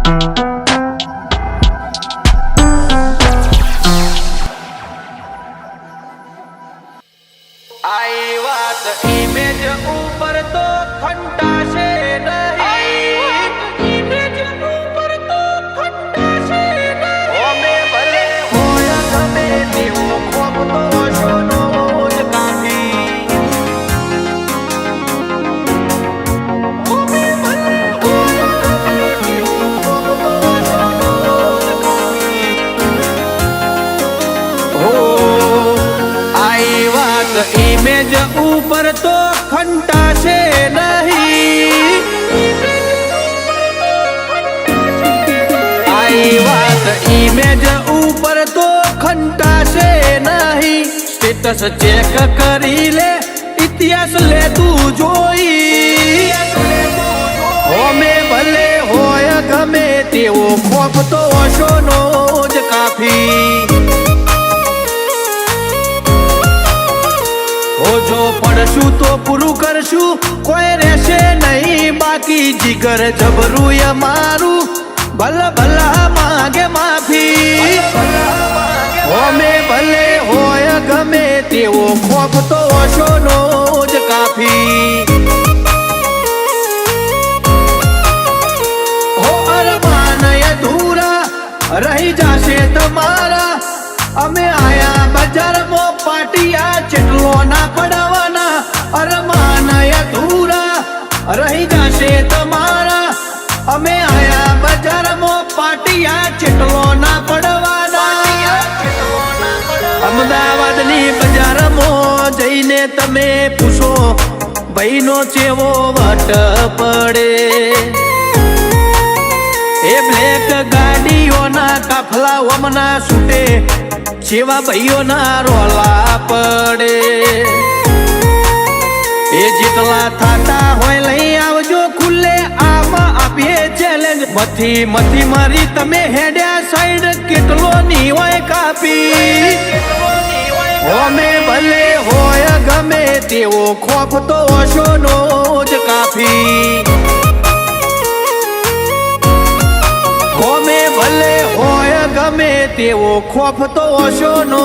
आई बात इमेज ऊपर तो खंडाशे नहीं, इमेज ऊपर तो खंडाशे नहीं। ओमे भले होया गमे तेवो खोब तो शोनो જ કાફી। ઓમે ભલે હોયા ગમે તેવો ખોબ તો શોનો જ કાફી। હો आई बात इमेज ऊपर तो खंडाशे नहीं, आई बात इमेज ऊपर तो खंडाशे नहीं। स्टेटस चेक करी ले, इतिहास ले तू जोई। होमे भले होया गमे तेवो खोफ तो शोनो જ કાફી। हो जो पढ़शु तो पूरू करशु, कोई रहशे नहीं बाकी। जिगर जबरू या मारू, भला भला मांगे माफी। होमे भले होया गमे तेवो खोफ तो शोनो જ કાફી। हो अरमान अधूरा रही जाशे तमारा। अमे आया बजार मो पाटिया, चेटलो ना पड़वाना। अरमान अधूरा रही जाशे तमारा। अमे आया बजार मो पाटिया, चेटलो ना पड़वाना। अमदावाद नी बजार मो जईने तमे पूछो, भाईनो चेवो वट पड़े। ए ब्लेक गाड़ियों ना काफला वमना छूटे, सेवा भाईओ ना रोला पड़े। ए जेटला थाता होय लई आवजो खुले आमा आपीए चैलेंज। मथी मथी मारी तमे हेड्या साइड, केटलो नी होय काफी। होमे भले होया गमे तेवो खोफ तो शोनो જ કાફી। होमे भले होया गमे तेवो खोफ तो शोनो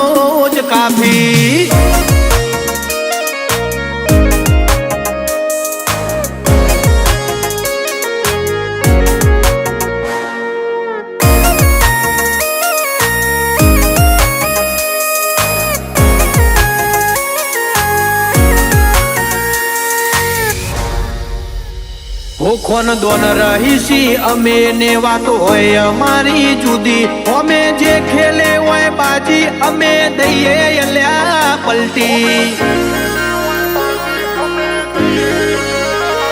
જ કાફી। हो खोन दोन रहीशी अमे ने वातो होय अमारी जुदी। होमे जे खेले होय बाजी, अमे दઈએ अल्या पलटी।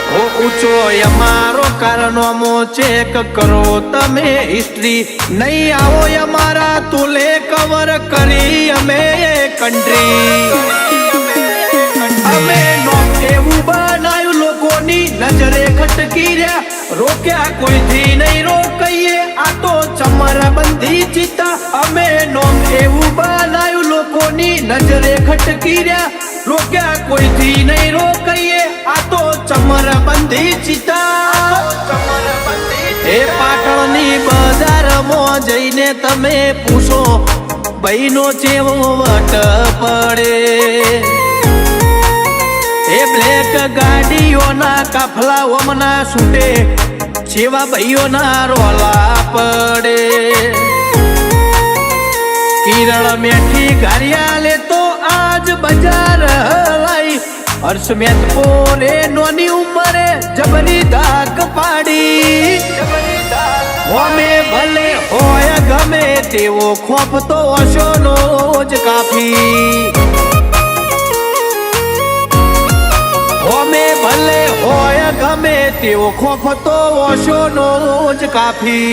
हो ऊंचो अमारो कारनामो चेक करो तमे हिस्ट्री। नहीं आवो अमारा तुले कवर करी अमे कंट्री। अमे नोम एवं बनायु लोकोनी नजरे खटकी रे। रोक्या कोई थी नहीं रोकइए, आ तो चमरबंदी चीता। अमे नोम एवं बनायु लोकोनी नजरे खटकी रे। रोक्या कोई थी नहीं रोकइए, आ तो चमरबंदी चीता। ए पाटणनी बजारमो जईने तमे पूछो, भाईनो चेवो वट पड़े। ए ब्लेक गाड़ियों ना काफला वमना छूटे, सेवा भाईओ ना रोला पड़े। किरण मेठी गारिया ले तो आज बाजार लाई। हर्ष में पोरे नोनी उमरे जबरी दाग पाड़ी। होमे भले होया गमे तेवो खोफ तो शोनो જ કાફી। होमे भले होया गमे तेवो खोफ तो शोनो જ કાફી।